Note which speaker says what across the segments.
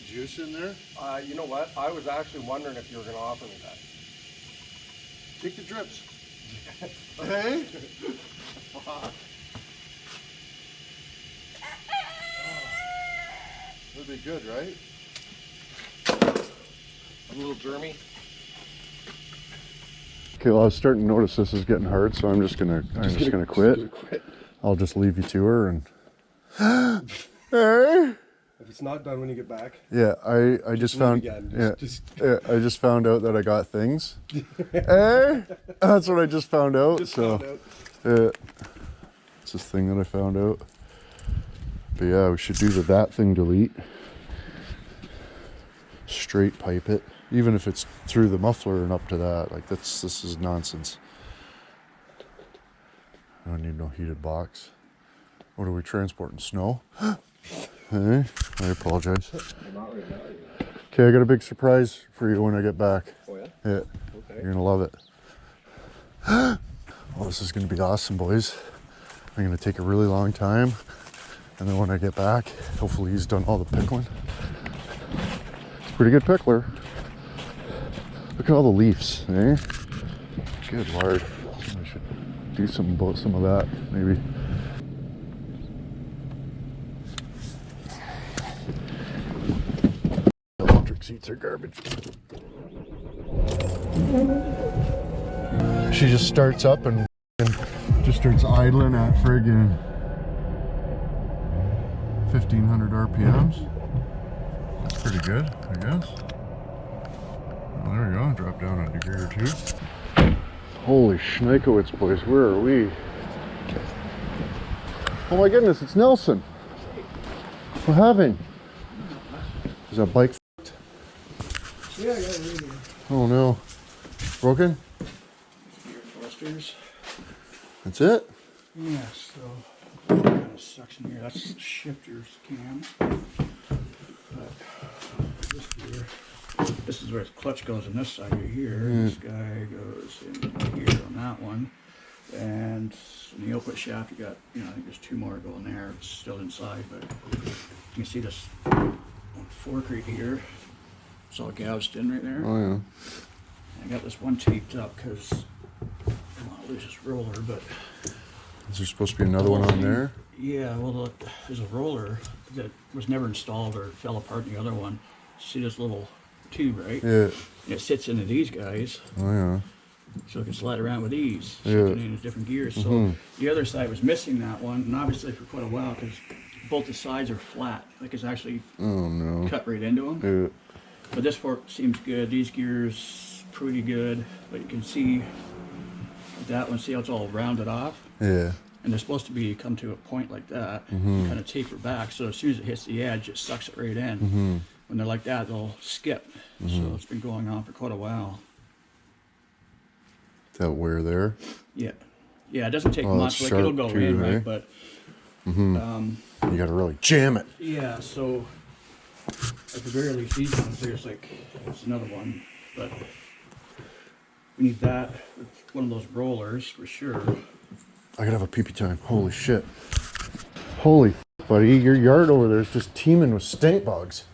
Speaker 1: juice in there?
Speaker 2: You know what? I was actually wondering if you were going to offer me that.
Speaker 1: Take the drips. Hey? That'd be good, right?
Speaker 2: A little germy.
Speaker 1: Okay, well, I was starting to notice this is getting hard, so I'm just gonna quit. I'll just leave you to her and. Hey.
Speaker 2: If it's not done when you get back.
Speaker 1: Yeah, I just found. Yeah, I just found out that I got things. Hey, that's what I just found out. Yeah, it's this thing that I found out. But yeah, we should do that thing delete. Straight pipe it, even if it's through the muffler and up to that. Like this is nonsense. I don't need no heated box. What are we transporting? Snow? Hey, I apologize. Okay, I got a big surprise for you when I get back.
Speaker 2: Oh yeah?
Speaker 1: Yeah.
Speaker 2: Okay.
Speaker 1: You're gonna love it. Well, this is gonna be awesome, boys. I'm gonna take a really long time, and then when I get back, hopefully he's done all the pickling. It's a pretty good pickler. Look at all the leaves, eh? Good lord. I should do something about some of that, maybe. Electric seats are garbage. She just starts up and just starts idling at friggin' 1500 RPMs. That's pretty good, I guess. Well, there we go, drop down a degree or two. Holy schneikowitz, boys, where are we? Oh my goodness, it's Nelson. What happened? Is that bike f***ed?
Speaker 2: Yeah, I got it right here.
Speaker 1: Oh no. Broken?
Speaker 2: Thrusters.
Speaker 1: That's it?
Speaker 2: Yeah, so kind of suction here. That's the shifter's cam. But this gear, this is where its clutch goes on this side right here. This guy goes in here on that one. And in the output shaft, you got, I think there's two more going there. It's still inside, but you can see this fork right here. It's all gouged in right there.
Speaker 1: Oh yeah.
Speaker 2: I got this one taped up because I don't want to lose this roller, but
Speaker 1: Is there supposed to be another one on there?
Speaker 2: yeah, well, look, there's a roller that was never installed or fell apart in the other one. See this little tube, right?
Speaker 1: Yeah.
Speaker 2: It sits into these guys,
Speaker 1: Oh yeah.
Speaker 2: so it can slide around with ease,
Speaker 1: Yeah.
Speaker 2: shifting into different gears. So the other side was missing that one, and obviously for quite a while because both the sides are flat, like it's actually
Speaker 1: Oh no.
Speaker 2: cut right into them.
Speaker 1: Yeah.
Speaker 2: But this fork seems good. These gears pretty good, but you can see that one. See how it's all rounded off,
Speaker 1: Yeah.
Speaker 2: and they're supposed to be come to a point like that, kind of taper back. So as soon as it hits the edge, it sucks it right in. When they're like that, they'll skip. So it's been going on for quite a while.
Speaker 1: That wear there.
Speaker 2: Yeah, yeah. It doesn't take
Speaker 1: Oh,
Speaker 2: much.
Speaker 1: that's
Speaker 2: Like it'll
Speaker 1: sharp
Speaker 2: go
Speaker 1: too,
Speaker 2: in,
Speaker 1: eh?
Speaker 2: right? But
Speaker 1: You gotta really jam it.
Speaker 2: yeah. So at the very least, these ones, there's another one, but we need that. One of those rollers for sure.
Speaker 1: I gotta have a pee-pee time. Holy shit. Holy f***, buddy, your yard over there is just teeming with stink bugs.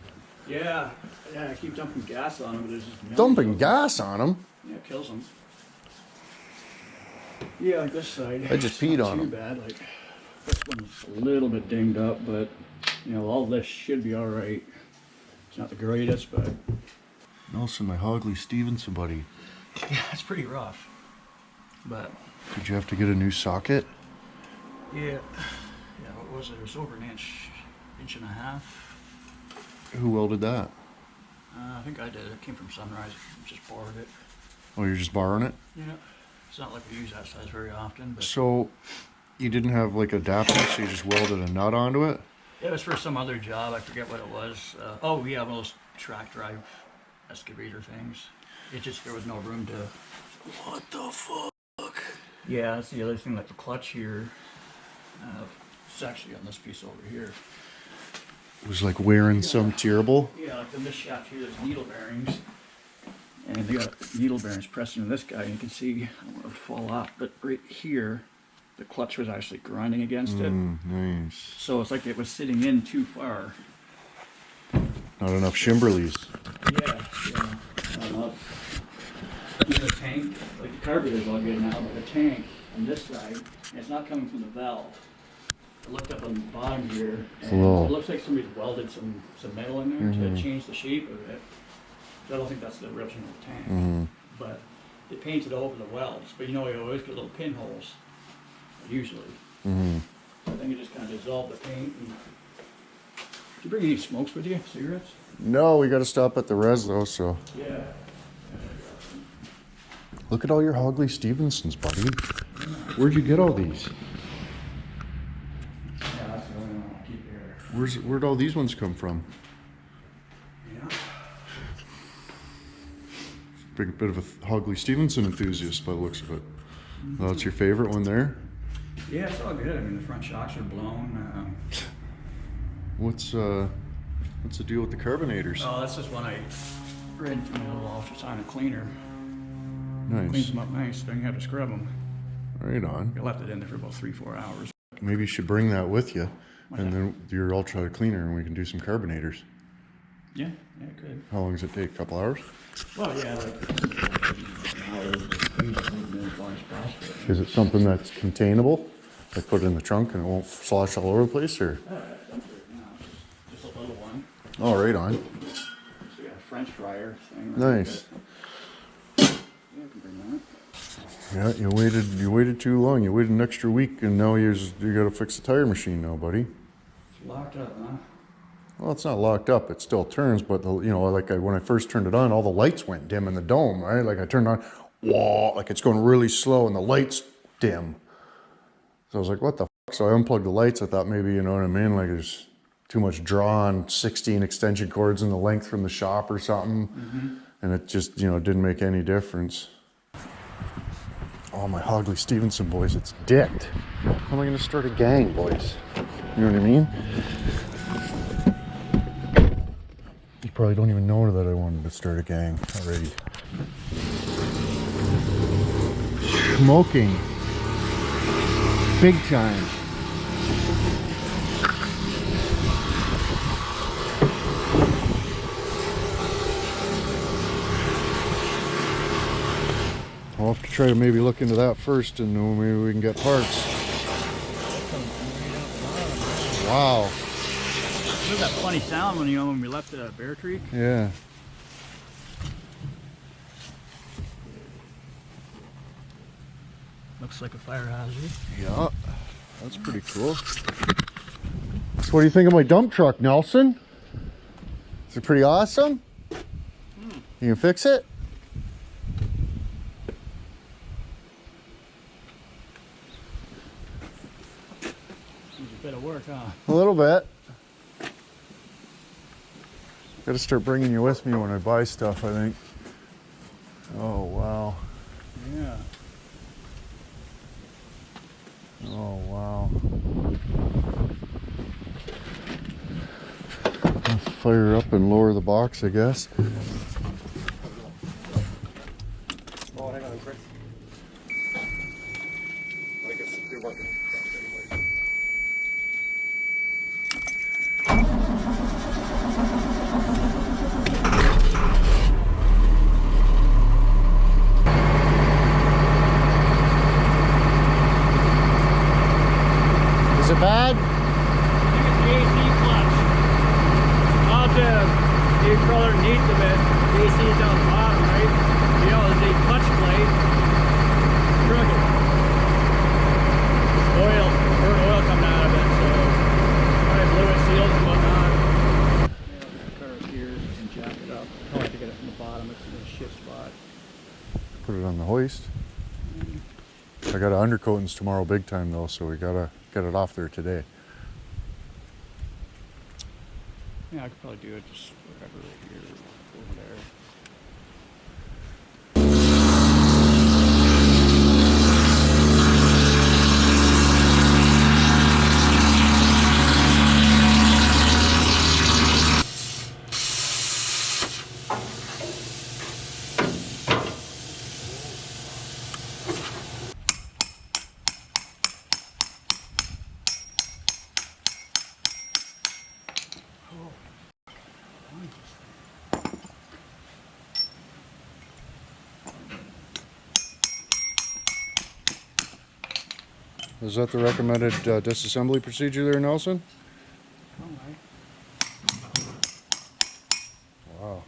Speaker 2: Yeah, yeah. I keep dumping gas on them, but there's just millions
Speaker 1: Dumping
Speaker 2: of them.
Speaker 1: gas on them?
Speaker 2: Yeah, it kills them. Yeah, like this side.
Speaker 1: I just
Speaker 2: it's
Speaker 1: peed
Speaker 2: not
Speaker 1: on
Speaker 2: too
Speaker 1: 'em.
Speaker 2: bad. Like this one's a little bit dinged up, but all this should be all right. It's not the greatest, but
Speaker 1: Nelson, my Hogley Stevenson buddy.
Speaker 2: yeah, it's pretty rough. But
Speaker 1: Did you have to get a new socket?
Speaker 2: yeah, what was it? It was over an inch and a half.
Speaker 1: Who welded that?
Speaker 2: I think I did. It came from Sunrise. Just borrowed it.
Speaker 1: Oh, you're just borrowing it?
Speaker 2: Yeah, it's not like we use that size very often, but
Speaker 1: So, you didn't have like adapters, so you just welded a nut onto it?
Speaker 2: it was for some other job. I forget what it was. Oh, yeah, one of those track drive excavator things. It just, there was no room to.
Speaker 1: What the fuck?
Speaker 2: Yeah, that's the other thing. Like the clutch here, it's actually on this piece over here.
Speaker 1: It was like wearing some terrible.
Speaker 2: Yeah, like in this shaft here, there's needle bearings, and they got needle bearings pressed into this guy. And you can see, I don't want it to fall off, but right here, the clutch was actually grinding against it.
Speaker 1: Nice.
Speaker 2: So it's like it was sitting in too far.
Speaker 1: Not enough Shimberleys.
Speaker 2: Yeah, yeah. I don't know. Even the tank, like the carburetor's all good now, but the tank on this side, and it's not coming from the valve. I looked up on the bottom here, and it looks like somebody's welded some metal in there to change the shape of it. So I don't think that's the original tank. But they painted over the welds. But you know, you always get little pinholes, usually. So I think it just kind of dissolved the paint. And... Did you bring any smokes with you? Cigarettes?
Speaker 1: No, we got to stop at the res though, so.
Speaker 2: Yeah.
Speaker 1: Look at all your Hogley Stevensons, buddy. Where'd you get all these?
Speaker 2: Yeah, that's the only one I'll keep here.
Speaker 1: Where'd all these ones come from?
Speaker 2: Yeah.
Speaker 1: Big bit of a Hogley Stevenson enthusiast by the looks of it. That's your favorite one there?
Speaker 2: Yeah, it's all good. I mean, the front shocks are blown.
Speaker 1: What's the deal with the carbonators?
Speaker 2: Oh, that's just one I ran through a little ultrasonic cleaner.
Speaker 1: Nice.
Speaker 2: Cleans them up nice, then you have to scrub them.
Speaker 1: Right on.
Speaker 2: You left it in there for about 3-4 hours.
Speaker 1: Maybe you should bring that with you,
Speaker 2: What's
Speaker 1: and
Speaker 2: that?
Speaker 1: then your ultra cleaner, and we can do some carbonators.
Speaker 2: Yeah, it could.
Speaker 1: How long does it take? A couple hours?
Speaker 2: Well, yeah,
Speaker 1: Is it something that's containable? Like put it in the trunk and it won't slosh all over the place, or?
Speaker 2: just a little one.
Speaker 1: Oh, right on.
Speaker 2: So you got a French dryer thing.
Speaker 1: Nice.
Speaker 2: Yeah, I can bring that.
Speaker 1: Yeah, you waited too long. You waited an extra week, and now you got to fix the tire machine now, buddy.
Speaker 2: It's locked up, huh?
Speaker 1: Well, it's not locked up. It still turns, but when I first turned it on, all the lights went dim in the dome, right? Like I turned on, whoa, like it's going really slow, and the lights dim. So I was like, what the fuck? So I unplugged the lights. I thought maybe, you know what I mean? Like there's too much draw on 16 extension cords in the length from the shop or something. And it just, didn't make any difference. Oh, my Hogley Stevenson boys, it's dicked. How am I going to start a gang, boys? You know what I mean? You probably don't even know that I wanted to start a gang already. Smoking. Big time. I'll have to try to maybe look into that first, and then maybe we can get parts. Wow.
Speaker 2: There's that funny sound when we left Bear Creek.
Speaker 1: Yeah.
Speaker 2: Looks like a fire hazard.
Speaker 1: Yeah. That's pretty cool. So what do you think of my dump truck, Nelson? Is it pretty awesome? You can fix it?
Speaker 2: Needs a bit of work, huh?
Speaker 1: A little bit. Got to start bringing you with me when I buy stuff, I think. Oh, wow.
Speaker 2: Yeah.
Speaker 1: Oh, wow. I'll fire up and lower the box, I guess.
Speaker 3: Oh, hang on, Chris. I guess you're working.
Speaker 1: Is it bad?
Speaker 2: I think it's the AC clutch. Out the controller underneath of it, the AC is down the bottom, right? You know, the clutch plate, crooked. Burnt oil coming out of it, so I blew it, seals and whatnot. Yeah, the car's here and jack it up. I like to get it from the bottom, it's in a shift spot.
Speaker 1: Put it on the hoist. I got to undercoatings tomorrow big time though, so we got to get it off there today.
Speaker 2: Yeah, I could probably do it just whatever right here, over there.
Speaker 1: Is that the recommended disassembly procedure there, Nelson? Wow.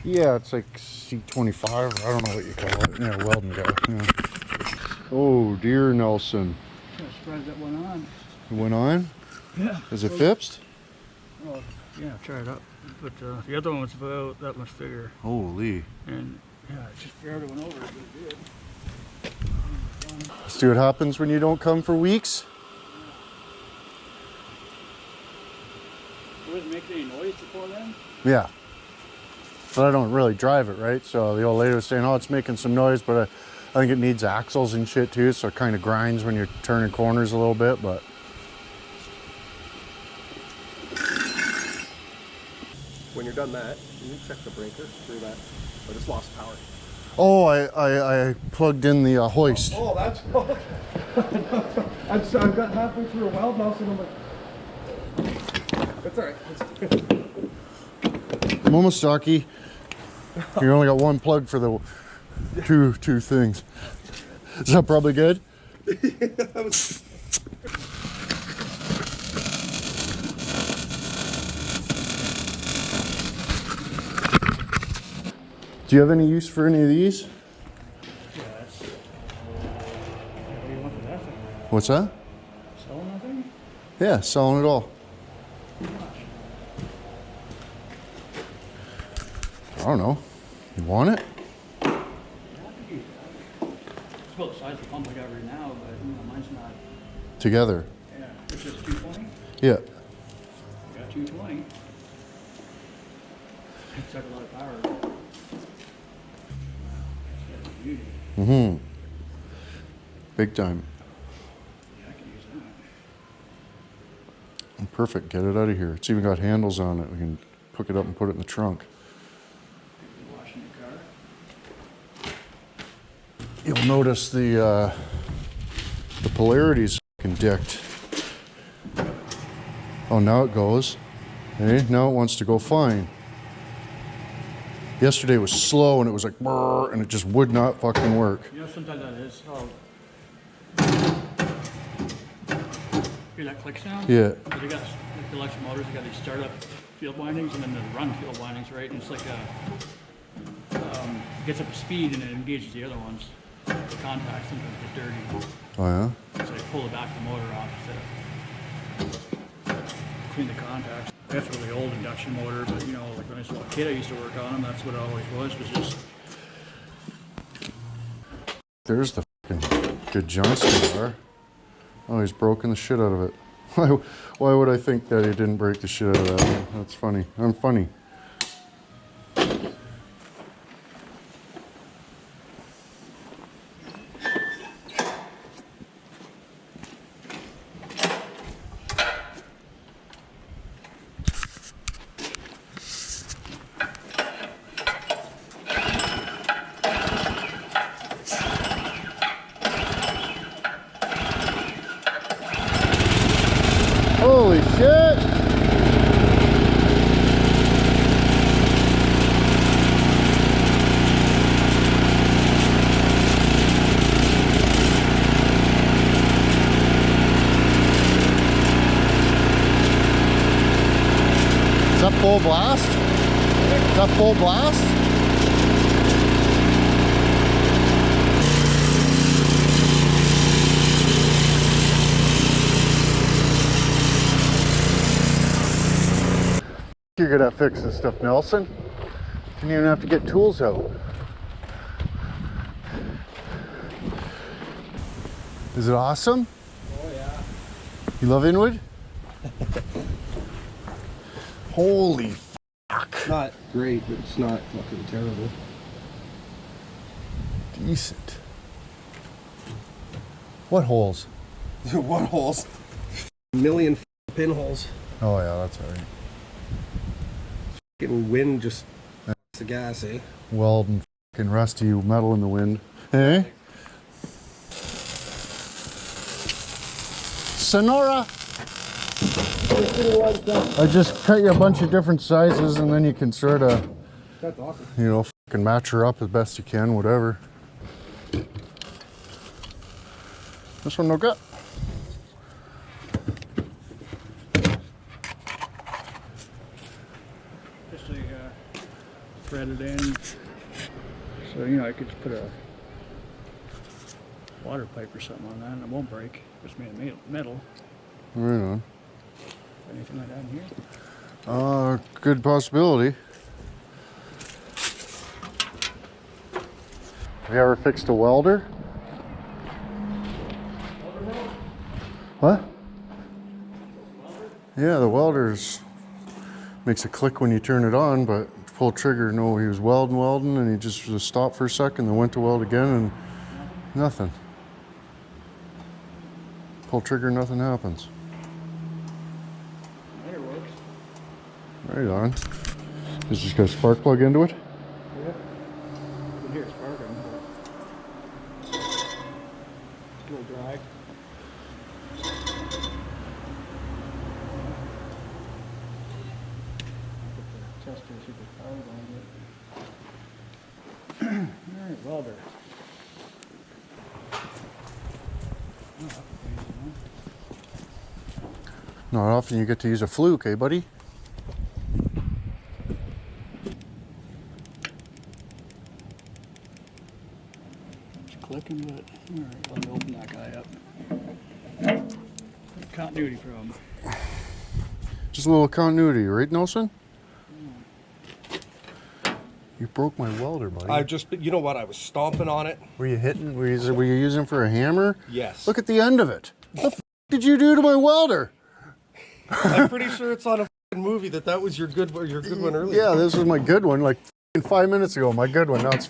Speaker 1: Yeah, it's like C25, or I don't know what you call it. Yeah, welding guy. Yeah. Oh dear, Nelson.
Speaker 2: I'm surprised that went on.
Speaker 1: It went on?
Speaker 2: Yeah.
Speaker 1: Is it fixed?
Speaker 2: Oh, yeah, try it up. But the other one was about that much bigger.
Speaker 1: Holy.
Speaker 2: And yeah, it just barely went over. It did.
Speaker 1: See what happens when you don't come for weeks?
Speaker 2: Was it making any noise before then?
Speaker 1: Yeah. But I don't really drive it, right? So the old lady was saying, oh, it's making some noise, but I think it needs axles and shit too, so it kind of grinds when you're turning corners a little bit, but...
Speaker 3: When you're done that, you can check the breaker through that. I just lost power.
Speaker 1: Oh, I plugged in the hoist.
Speaker 3: Oh, that's cool. I've got halfway through a weld now, so I'm like, that's all right.
Speaker 1: Momosaki, you only got one plug for the two things. Is that probably good? Do you have any use for any of these?
Speaker 2: Yeah, that's. What do you want with that thing?
Speaker 1: What's that?
Speaker 2: Selling that thing?
Speaker 1: Yeah, selling it all. I don't know. You want it?
Speaker 2: Yeah, I could use that. It's about the size of the pump I got right now, but you know, mine's not.
Speaker 1: Together.
Speaker 2: Yeah, it's just 220.
Speaker 1: Yeah.
Speaker 2: I got 220. It's got a lot of power.
Speaker 1: Mm-hmm. Big time.
Speaker 2: Yeah, I can use that.
Speaker 1: Perfect. Get it out of here. It's even got handles on it. We can hook it up and put it in the trunk.
Speaker 2: Washing your car.
Speaker 1: You'll notice the polarity's fucking dicked. Oh, now it goes. Hey, now it wants to go fine. Yesterday was slow and it was like brrr, and it just would not fucking work.
Speaker 2: You know, sometimes that is. Oh. Hear that click sound?
Speaker 1: Yeah.
Speaker 2: So they got like the electric motors. They got these startup field windings and then the run field windings, right? And it's like gets up to speed and it engages the other ones. The contacts sometimes get dirty.
Speaker 1: Oh yeah.
Speaker 2: So they pull the back of the motor off to clean the contacts. That's really old induction motor, but you know, like when I was a kid, I used to work on them. That's what it always was just.
Speaker 1: There's the fucking good Johnston bar. Oh, he's broken the shit out of it. Why would I think that he didn't break the shit out of that? That's funny. I'm funny. Holy shit! Is that full blast? Is that full blast? You're good at fixing stuff, Nelson. Didn't even have to get tools out. Is it awesome?
Speaker 3: Oh yeah.
Speaker 1: You love Inwood? Holy fuck.
Speaker 3: Not great, but it's not fucking terrible.
Speaker 1: Decent. What holes?
Speaker 3: One holes. Million pinholes.
Speaker 1: Oh yeah, that's all right.
Speaker 3: Fucking wind just the gas, eh?
Speaker 1: Welding fucking rusty metal in the wind. Hey? Sonora! I just cut you a bunch of different sizes and then you can sort of,
Speaker 3: That's awesome.
Speaker 1: you know, fucking match her up as best you can, whatever. This one no good.
Speaker 2: Just thread it in. So, you know, I could just put a water pipe or something on that and it won't break. It's made of metal.
Speaker 1: Right on.
Speaker 2: Anything like that in here?
Speaker 1: Good possibility. Have you ever fixed a welder? What? Yeah, the welder's makes a click when you turn it on, but pull trigger, no, he was welding, and he just stopped for a second, then went to weld again, and nothing. Pull trigger, nothing happens.
Speaker 2: There it works.
Speaker 1: Right on. Is just got a spark plug into it?
Speaker 2: Yeah. You can hear it sparking. But it's a little dry. Test to see if the power on it. Alright, welder.
Speaker 1: Not often you get to use a fluke, eh, buddy?
Speaker 2: It's clicking, but alright, let me open that guy up. Continuity problem.
Speaker 1: Just a little continuity, right, Nelson? You broke my welder, buddy.
Speaker 3: You know what? I was stomping on it.
Speaker 1: Were you hitting? Were you using it for a hammer?
Speaker 3: Yes.
Speaker 1: Look at the end of it. What the f did you do to my welder?
Speaker 3: I'm pretty sure it's on a movie that was your good one earlier.
Speaker 1: Yeah, this was my good one, like 5 minutes ago. My good one. Now it's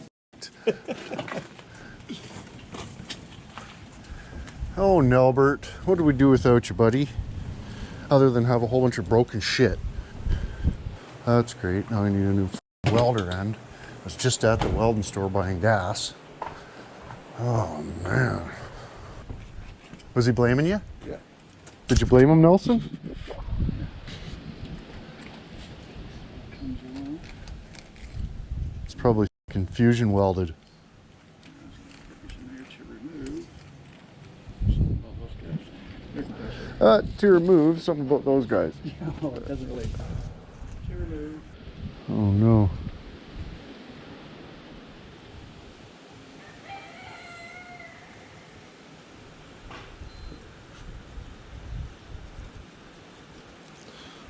Speaker 1: Oh, Nelbert, what do we do without you, buddy? Other than have a whole bunch of broken shit. That's great. Now I need a new welder end. I was just at the welding store buying gas. Oh, man. Was he blaming you?
Speaker 3: Yeah.
Speaker 1: Did you blame him, Nelson? It's probably fusion welded. To remove something about those guys.
Speaker 2: No, it doesn't really. To remove.
Speaker 1: Oh no.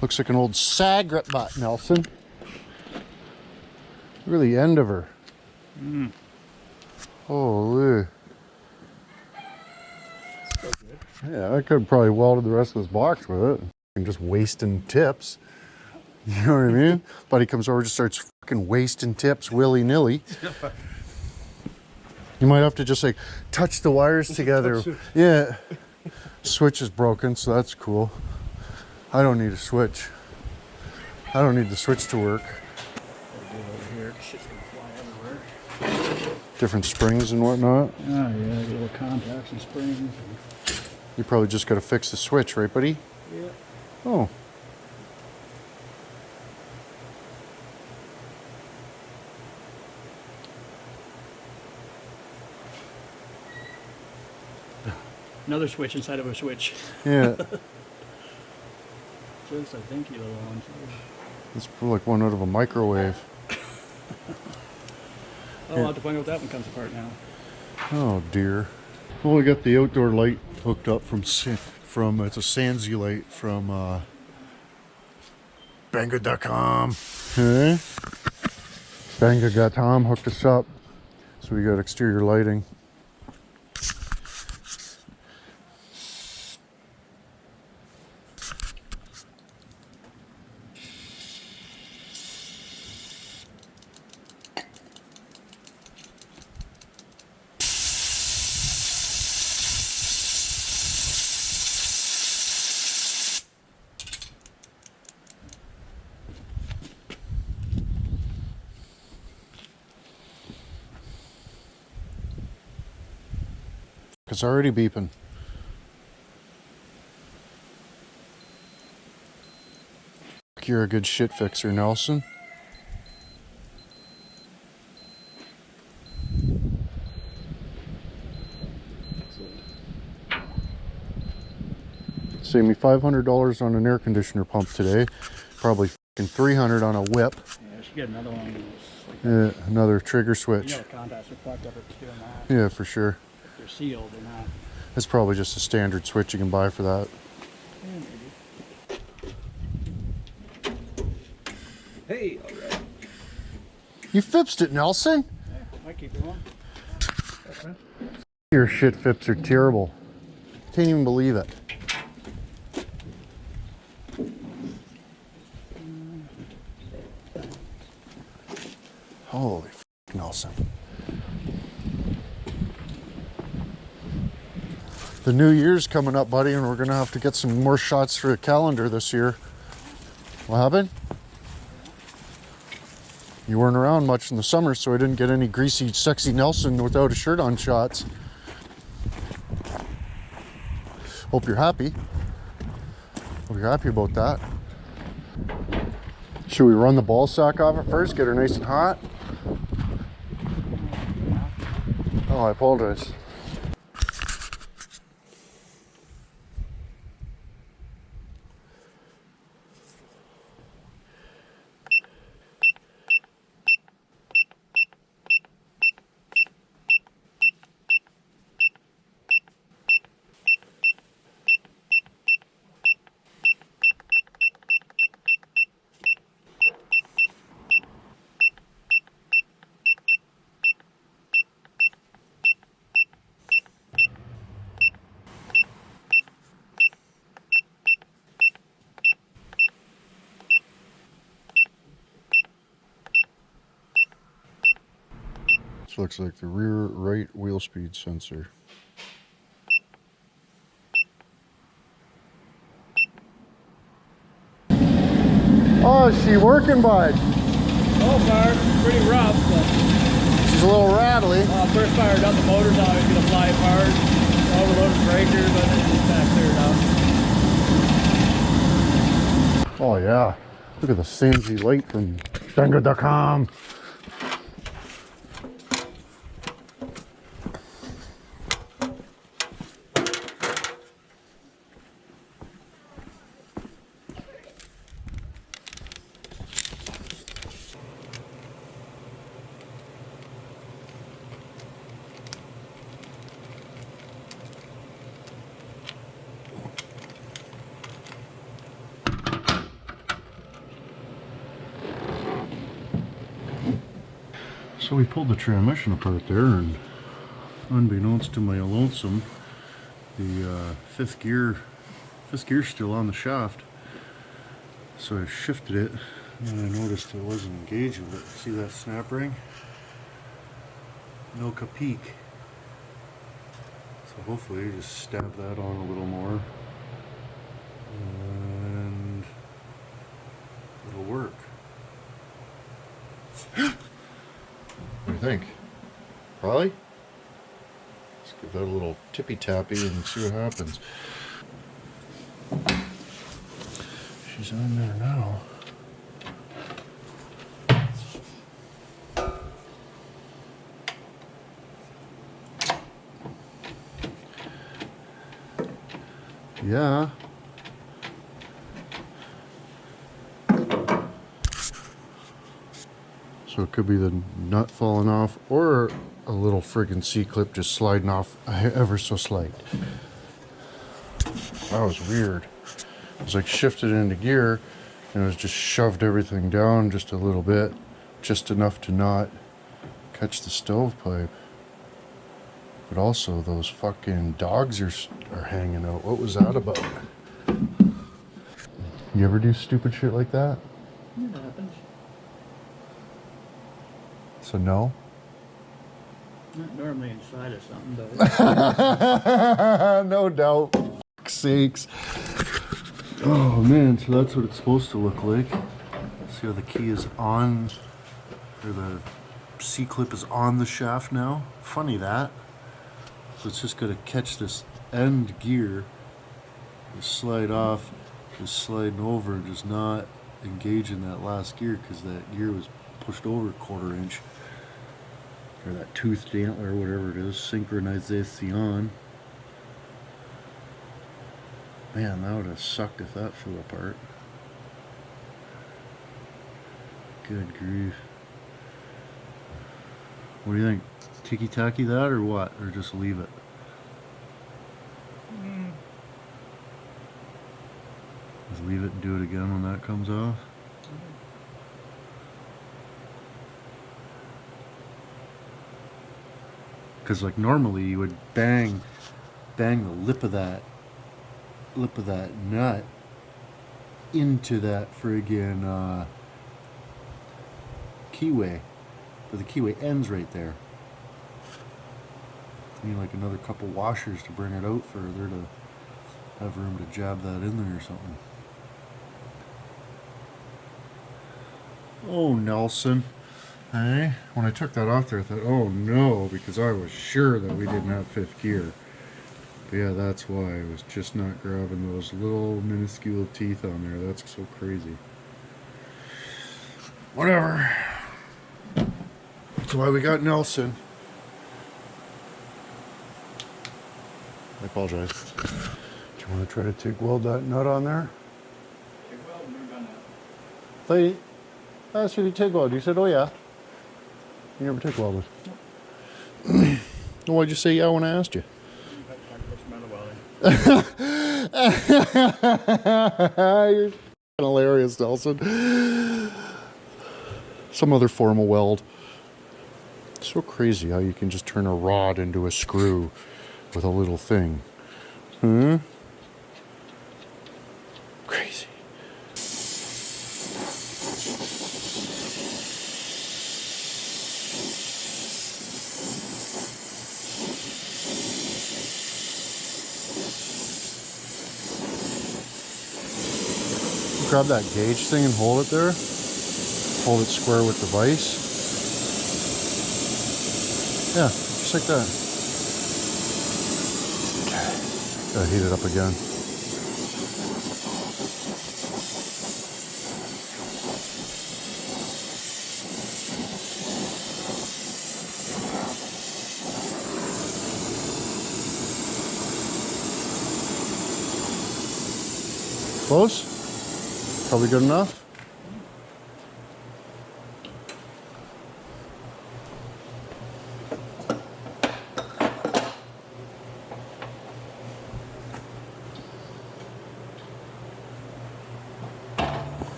Speaker 1: Looks like an old sag butt, Nelson. Really end of her. Holy. Yeah, I could have probably welded the rest of this box with it. And just wasting tips. You know what I mean? Buddy comes over, just starts fucking wasting tips willy-nilly. You might have to just like touch the wires together. Yeah. Switch is broken, so that's cool. I don't need a switch. I don't need the switch to work.
Speaker 2: Over here, shit's gonna fly everywhere.
Speaker 1: Different springs and whatnot.
Speaker 2: Oh yeah, little contacts and springs.
Speaker 1: You probably just got to fix the switch, right, buddy?
Speaker 2: Yeah.
Speaker 1: Oh.
Speaker 2: Another switch inside of a switch.
Speaker 1: Yeah.
Speaker 2: So it's a dinky little one.
Speaker 1: It's like one out of a microwave.
Speaker 2: Oh, I'll have to find out that one comes apart now.
Speaker 1: Oh dear. Well, we got the outdoor light hooked up from it's a Sansi light from Banga.com. Okay. Banga.com hooked us up. So we got exterior lighting. It's already beeping. You're a good shit fixer, Nelson. Saved me $500 on an air conditioner pump today. Probably fucking $300 on a whip.
Speaker 2: Yeah, I should get another one.
Speaker 1: Yeah, another trigger
Speaker 2: You
Speaker 1: switch.
Speaker 2: know the contacts are fucked up at doing that.
Speaker 1: Yeah, for sure.
Speaker 2: If they're sealed, they're not.
Speaker 1: It's probably just a standard switch you can buy for that.
Speaker 2: Yeah, maybe.
Speaker 3: Hey, alright.
Speaker 1: You fixed it, Nelson.
Speaker 2: Yeah, might keep it on.
Speaker 3: Thanks, man.
Speaker 1: Your shit fips are terrible. Can't even believe it. Holy f***, Nelson. The new year's coming up, buddy, and we're gonna have to get some more shots for the calendar this year. What happened? You weren't around much in the summer, so I didn't get any greasy, sexy Nelson without a shirt on shots. Hope you're happy. Hope you're happy about that. Should we run the ball sack off it first, get her nice and hot? Oh, I apologize. This looks like the rear right wheel speed sensor. Oh, is she working, bud?
Speaker 2: So far, pretty rough, but
Speaker 1: She's a little rattly.
Speaker 2: first fired up, the motor's always gonna fly apart. Overloaded breaker, but it's kind of cleared up.
Speaker 1: Oh yeah. Look at the Samsy light from Denga.com. So we pulled the transmission apart there, and unbeknownst to my lonesome, the fifth gear's still on the shaft. So I shifted it, and I noticed it wasn't engaging with it. See that snap ring? No capique. So hopefully I just stab that on a little more, and it'll work. What do you think? Probably? Let's give that a little tippy tappy and see what happens. She's on there now. Yeah. So it could be the nut falling off, or a little friggin' C-clip just sliding off ever so slight. That was weird. It was like shifted into gear, and it was just shoved everything down just a little bit, just enough to not catch the stovepipe. But also those fucking dogs are hanging out. What was that about? You ever do stupid shit like that?
Speaker 2: It happens.
Speaker 1: So no?
Speaker 2: Not normally inside of something, but
Speaker 1: No doubt. Fuck's sakes. Oh man, so that's what it's supposed to look like. See how the key is on, or the C-clip is on the shaft now? Funny that. So it's just gonna catch this end gear, just slide off, just sliding over, and just not engage in that last gear because that gear was pushed over a quarter inch. Or that toothed antler, whatever it is, synchronization. Man, that would have sucked if that flew apart. Good grief. What do you think? Ticky-tacky that or what? Or just leave it? Just leave it and do it again when that comes off? Because like normally you would bang the lip of that nut into that friggin' keyway, but the keyway ends right there. You need like another couple washers to bring it out further to have room to jab that in there or something. Oh, Nelson. Hey, when I took that off there, I thought, oh no, because I was sure that we didn't have fifth gear. But yeah, that's why I was just not grabbing those little minuscule teeth on there. That's so crazy. Whatever. That's why we got Nelson. I apologize. Do you want to try to TIG weld that nut on there?
Speaker 2: TIG weld, never done
Speaker 1: They asked you to TIG weld. You said, oh yeah. You never TIG welded. Well, why'd you say yeah when I asked you? You're hilarious, Nelson. Some other form of weld. So crazy how you can just turn a rod into a screw with a little thing. Crazy. Grab that gauge thing and hold it there. Hold it square with the vise. Yeah, just like that. Okay. Gotta heat it up again. Close? Probably good enough?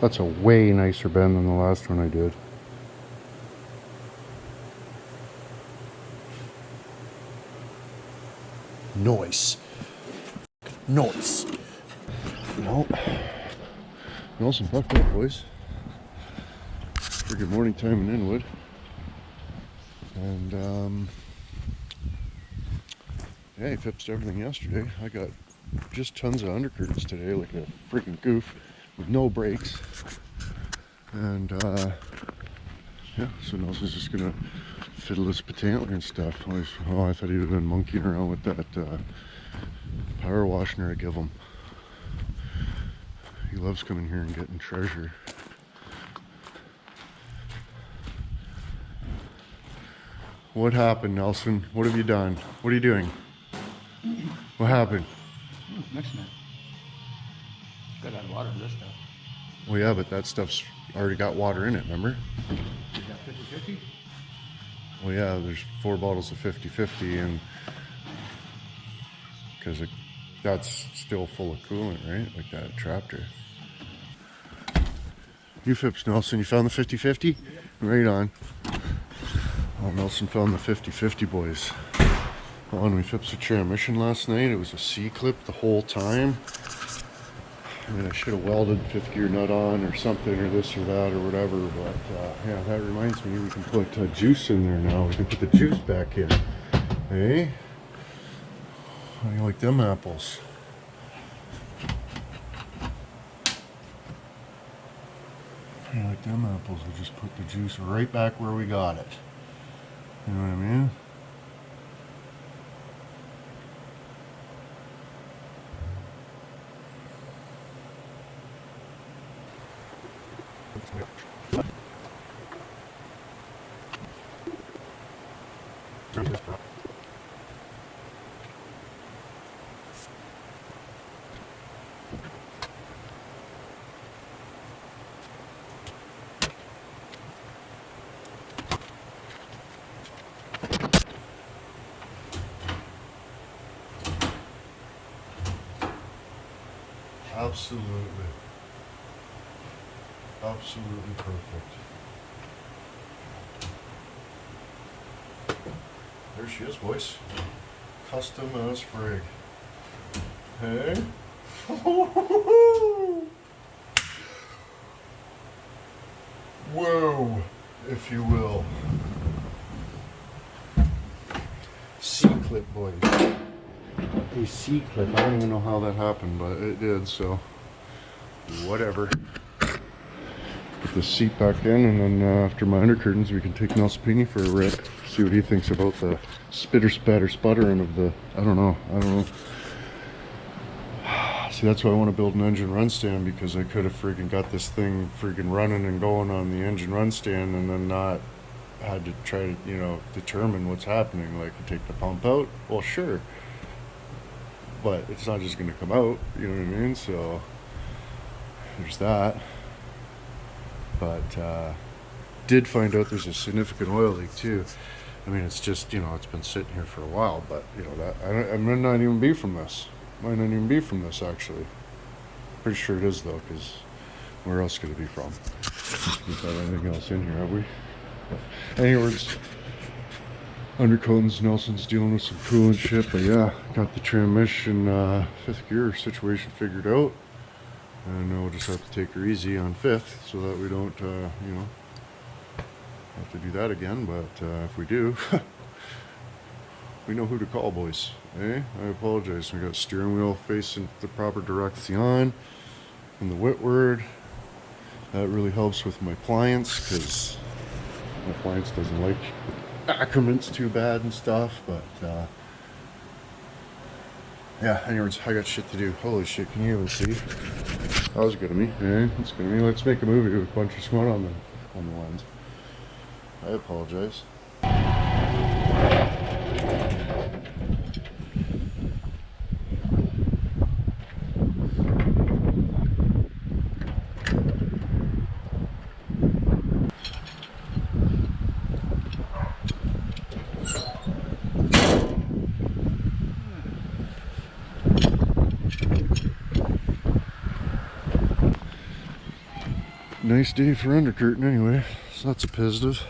Speaker 1: That's a way nicer bend than the last one I did. Noise. Noise. Nope. Nelson fucked up, boys. For good morning time in Inwood. And yeah, he fixed everything yesterday. I got just tons of undercurrents today, like a freaking goof, with no brakes. And yeah, so Nelson's just gonna fiddle his potantler and stuff. Oh, I thought he'd have been monkeying around with that power washer I give him. He loves coming here and getting treasure. What happened, Nelson? What have you done? What are you doing? What happened?
Speaker 2: Mixing it. Gotta add water to this stuff.
Speaker 1: Well, yeah, but that stuff's already got water in it, remember?
Speaker 2: Is that 50-50?
Speaker 1: Well, yeah, there's 4 bottles of 50-50, and because that's still full of coolant, right? Like that tractor. You Phipps, Nelson, you found the 50-50? Right on. Well, Nelson found the 50-50, boys. Well, when we Phipps a transmission last night, it was a C-clip the whole time. I mean, I should have welded the 5th gear nut on or something, or this or that or whatever, but yeah, that reminds me, we can put juice in there now. We can put the juice back in. Hey? How do you like them apples? How do you like them apples? We just put the juice right back where we got it. You know what I mean? Absolutely. Absolutely perfect. There she is, boys. Custom as frig. Hey? Whoa, if you will. C-clip, boys. A C-clip. I don't even know how that happened, but it did, so whatever. Put the seat back in, and then after my undercurtains, we can take Nelsapini for a rip. See what he thinks about the spitter spatter sputtering of the, I don't know. See, that's why I want to build an engine run stand, because I could have freaking got this thing freaking running and going on the engine run stand and then not had to try to, you know, determine what's happening. Like, take the pump out? Well, sure. But it's not just going to come out, you know what I mean? So, there's that. But, did find out there's a significant oil leak too. I mean, it's just, you know, it's been sitting here for a while, but, you know, that I might not even be from this. Might not even be from this, actually. Pretty sure it is, though, because where else could it be from? We've got anything else in here, have we? Anyways, undercoatings, Nelson's dealing with some coolant shit, but yeah, got the transmission, 5th gear situation figured out. And we'll just have to take her easy on 5th so that we don't, you know, have to do that again. But if we do, we know who to call, boys. Eh? I apologize. We got steering wheel facing the proper direction and the Whitward. That really helps with my pliance, because my pliance doesn't like accrements too bad and stuff. But yeah, anyways, I got shit to do. Holy shit, can you even see? That was good of me. Yeah, that's good of me. Let's make a movie with a bunch of smut on the lens. I apologize. Nice day for undercurtain anyway, so that's a positive.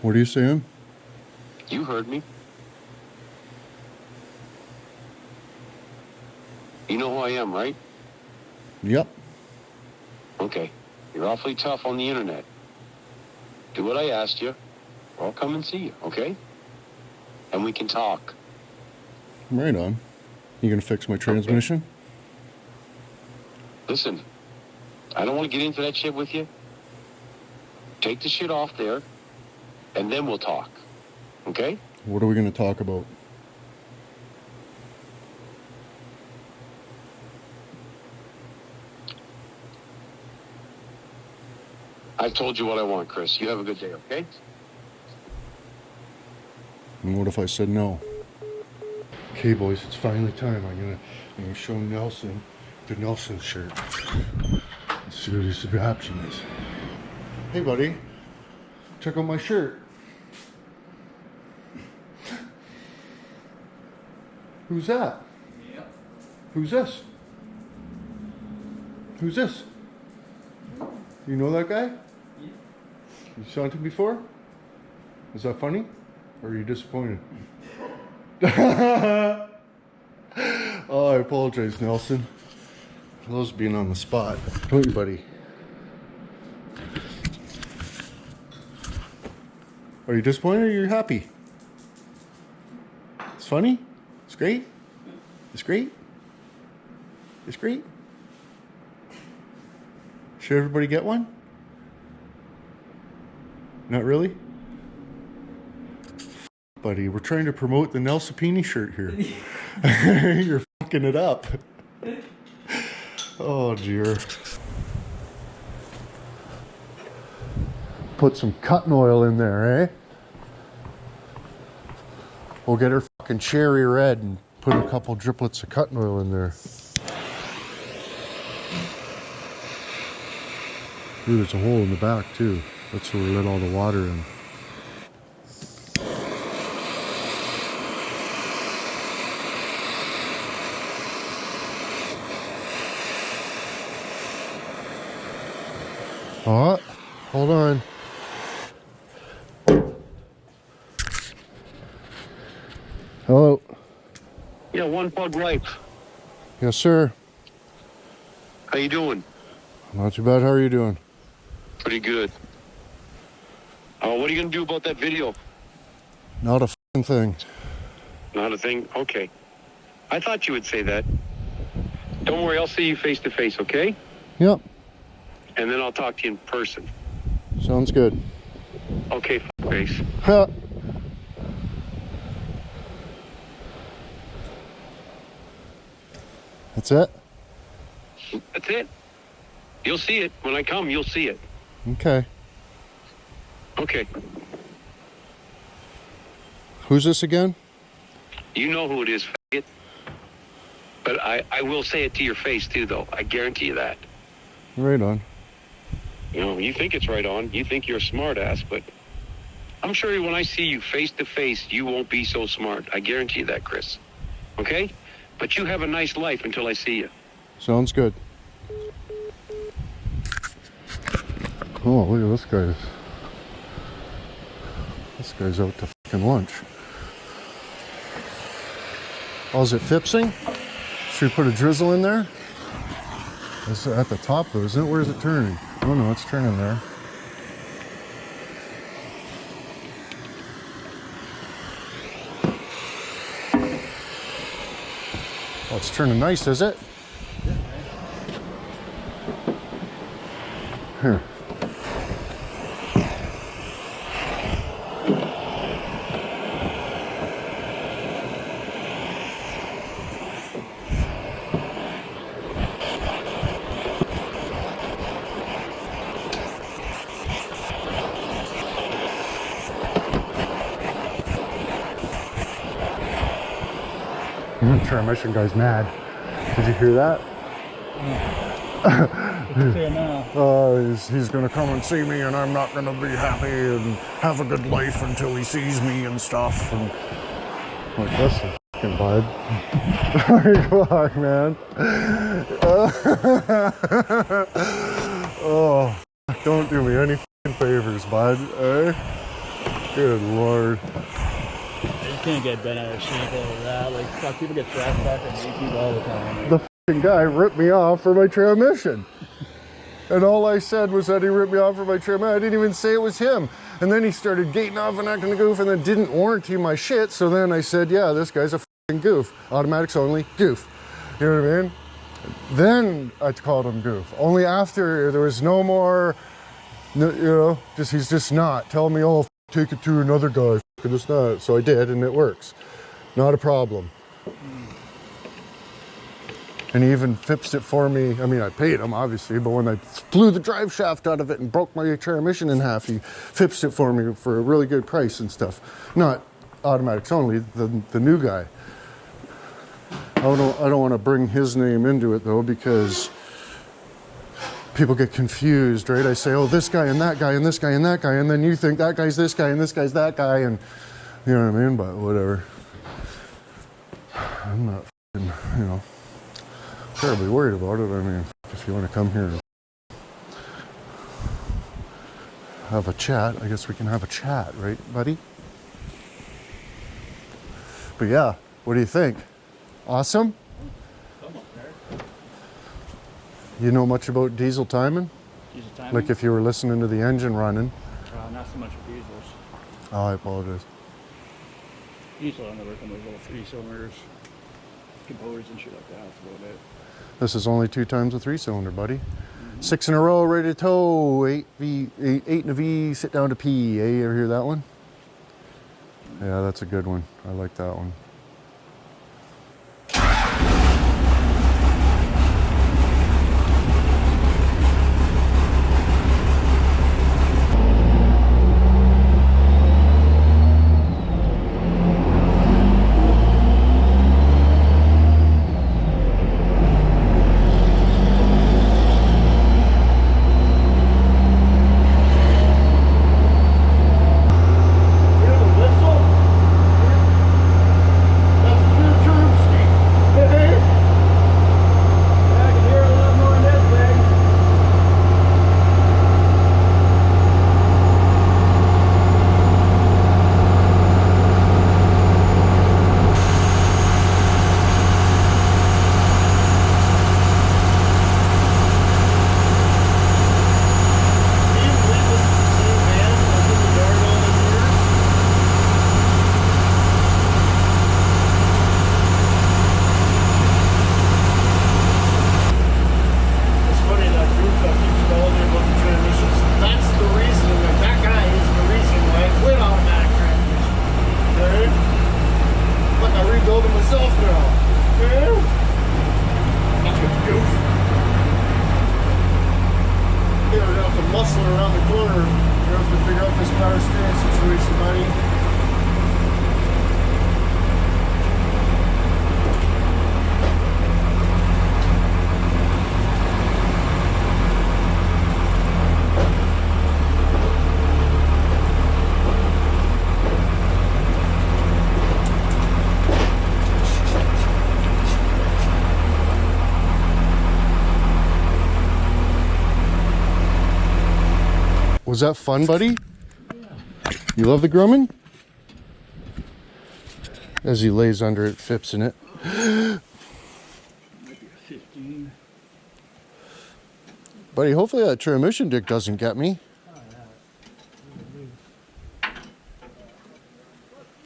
Speaker 1: What are you saying?
Speaker 4: You heard me. You know who I am, right?
Speaker 1: Yep.
Speaker 4: Okay. You're awfully tough on the internet. Do what I asked you, or I'll come and see you, okay? And we can talk.
Speaker 1: Right on. You gonna fix my transmission?
Speaker 4: Listen, I don't want to get into that shit with you. Take the shit off there, and then we'll talk. Okay?
Speaker 1: What are we gonna talk about?
Speaker 4: I've told you what I want, Chris. You have a good day, okay?
Speaker 1: And what if I said no? Okay, boys, it's finally time. I'm gonna show Nelson the Nelson shirt. Let's see what his reaction is. Hey, buddy. Check out my shirt. Who's that?
Speaker 3: Yeah.
Speaker 1: Who's this? Who's this? You know that guy?
Speaker 3: Yeah.
Speaker 1: You saw him before? Is that funny? Or are you disappointed? Oh, I apologize, Nelson. I loves being on the spot. Don't you, buddy? Are you disappointed or are you happy? It's funny? It's great? It's great? It's great? Should everybody get one? Not really? Buddy, we're trying to promote the Nelsapini shirt here. You're fucking it up. Oh dear. Put some cutting oil in there, eh? We'll get her fucking cherry red and put a couple driplets of cutting oil in there. Ooh, there's a hole in the back too. That's where we let all the water in. Hold on. Hello.
Speaker 4: Yeah, one plug right.
Speaker 1: Yes, sir.
Speaker 4: How you doing?
Speaker 1: Not too bad. How are you doing?
Speaker 4: Pretty good. What are you gonna do about that video?
Speaker 1: Not a f***ing thing.
Speaker 4: Not a thing? Okay. I thought you would say that. Don't worry, I'll see you face to face, okay?
Speaker 1: Yep.
Speaker 4: And then I'll talk to you in person.
Speaker 1: Sounds good.
Speaker 4: Okay, face.
Speaker 1: Ha. That's it?
Speaker 4: That's it. You'll see it. When I come, you'll see it.
Speaker 1: Okay.
Speaker 4: Okay.
Speaker 1: Who's this again?
Speaker 4: You know who it is, faggot. But I will say it to your face, too, though. I guarantee you that.
Speaker 1: Right on.
Speaker 4: You know, you think it's right on. You think you're a smart ass, but I'm sure when I see you face to face, you won't be so smart. I guarantee you that, Chris. Okay? But you have a nice life until I see you.
Speaker 1: Sounds good. Oh, look at this guy. This guy's out to fucking lunch. Oh, is it fipsing? Should we put a drizzle in there? It's at the top though, isn't it? Where is it turning? Oh no, it's turning there. Oh, it's turning nice, is it? Here. Transmission guy's mad. Did you hear that?
Speaker 2: See it now.
Speaker 1: He's gonna come and see me and I'm not gonna be happy and have a good life until he sees me and stuff. And like, that's a fucking bud. Come on, man. Oh, don't do me any fucking favors, bud. Eh? Good Lord.
Speaker 2: You can't get bent out of shape over that. Like, fuck, people get trash back on YouTube all the time.
Speaker 1: The fucking guy ripped me off for my transmission. And all I said was that he ripped me off for my transmission. I didn't even say it was him. And then he started gating off and acting a goof and then didn't warranty my shit. So then I said, yeah, this guy's a fucking goof. Automatics only, goof. You know what I mean? Then I called him goof. Only after there was no more, you know, he's just not. Tell me, oh, take it to another guy. It's not. So I did, and it works. Not a problem. And he even fixed it for me. I mean, I paid him, obviously, but when I blew the drive shaft out of it and broke my transmission in half, he fixed it for me for a really good price and stuff. Not automatics only, the new guy. I don't want to bring his name into it, though, because people get confused, right? I say, oh, this guy and that guy and this guy and that guy, and then you think that guy's this guy and this guy's that guy, and you know what I mean? But whatever. I'm not, you know, terribly worried about it. I mean, if you want to come here and have a chat, I guess we can have a chat, right, buddy? But yeah, what do you think? Awesome? You know much about diesel timing?
Speaker 2: Diesel timing?
Speaker 1: Like if you were listening to the engine running.
Speaker 2: Not so much with diesels.
Speaker 1: Oh, I apologize.
Speaker 2: Diesel, I never come with little 3-cylinders, composers and shit like that. That's about it.
Speaker 1: This is only 2 times a 3-cylinder, buddy. 6 in a row, ready to tow. 8 in a V, sit down to P. Hey, you ever hear that one? Yeah, that's a good one. I like that one. or you have to figure out this power steering situation, buddy? Was that fun, buddy? Yeah. You love the Grumman? As he lays under it, fips in it.
Speaker 2: Might be a 15.
Speaker 1: Buddy, hopefully that transmission dick doesn't get me.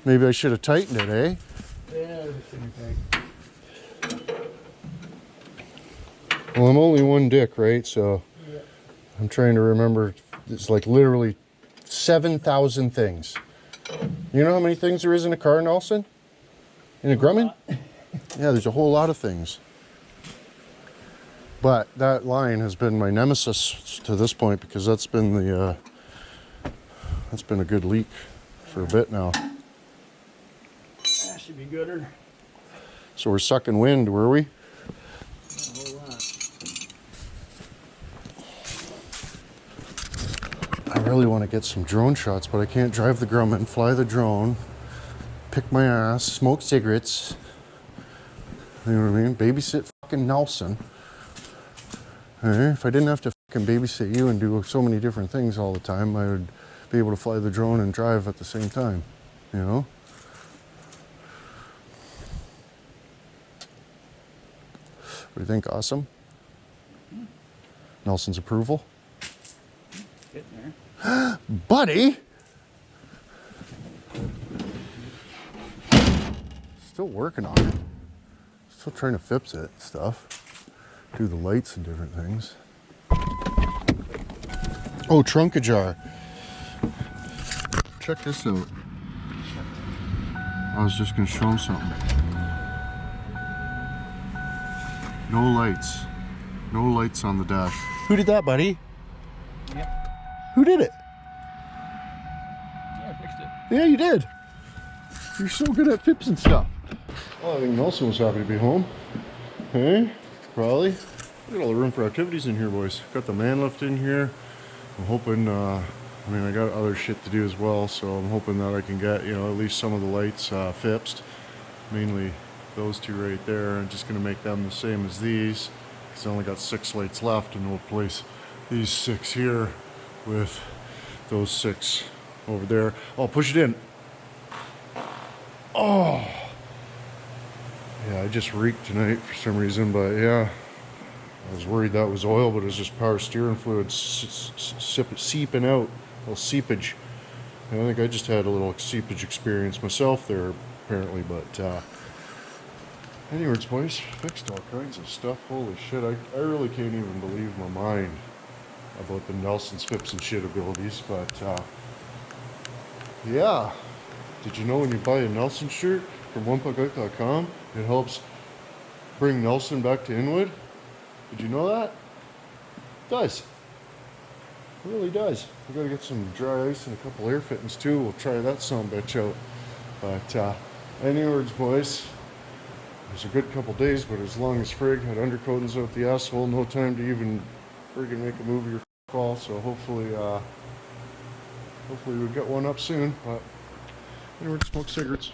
Speaker 1: Maybe I should have tightened it, eh?
Speaker 2: Yeah,
Speaker 1: Well, I'm only one dick, right? So I'm trying to remember. It's like literally 7,000 things. You know how many things there is in a car, Nelson? In a Grumman? Yeah, there's a whole lot of things. But that line has been my nemesis to this point because that's been the that's been a good leak for a bit now.
Speaker 2: that should be gooder.
Speaker 1: So we're sucking wind, were we?
Speaker 2: Not a whole lot.
Speaker 1: I really want to get some drone shots, but I can't drive the Grumman, fly the drone, pick my ass, smoke cigarettes. You know what I mean? Babysit fucking Nelson. If I didn't have to fucking babysit you and do so many different things all the time, I would be able to fly the drone and drive at the same time, you know? What do you think? Awesome? Nelson's approval?
Speaker 2: Getting there.
Speaker 1: Buddy! Still working on it. Still trying to fix it and stuff. Do the lights and different things. Oh, trunk ajar. Check this out. I was just gonna show him something. No lights. No lights on the dash. Who did that, buddy?
Speaker 2: Yep.
Speaker 1: Who did it?
Speaker 2: Yeah, I fixed it.
Speaker 1: Yeah, you did. You're so good at fips and stuff. Oh, I think Nelson was happy to be home. Hey, probably. Look at all the room for activities in here, boys. Got the man lift in here. I'm hoping, I mean, I got other shit to do as well, so I'm hoping that I can get, you know, at least some of the lights fixed. Mainly those two right there. I'm just going to make them the same as these, because I only got 6 lights left, and we'll replace these 6 here with those 6 over there. Oh, push it in. Oh! Yeah, I just reeked tonight for some reason, but yeah. I was worried that was oil, but it was just power steering fluid seeping out. A little seepage. And I think I just had a little seepage experience myself there, apparently, but anyways, boys, fixed all kinds of stuff. Holy shit, I really can't even believe my mind about the Nelson's fips and shit abilities, but yeah. Did you know when you buy a Nelson shirt from onepuckout.com, it helps bring Nelson back to Inwood? Did you know that? It does. It really does. We gotta get some dry ice and a couple air fittings too. We'll try that son of a bitch out. But anyways, boys, it was a good couple days, but as long as Frig had undercoatings out the asshole, no time to even friggin' make a move of your call. So hopefully we'll get one up soon. But anyway, smoke cigarettes.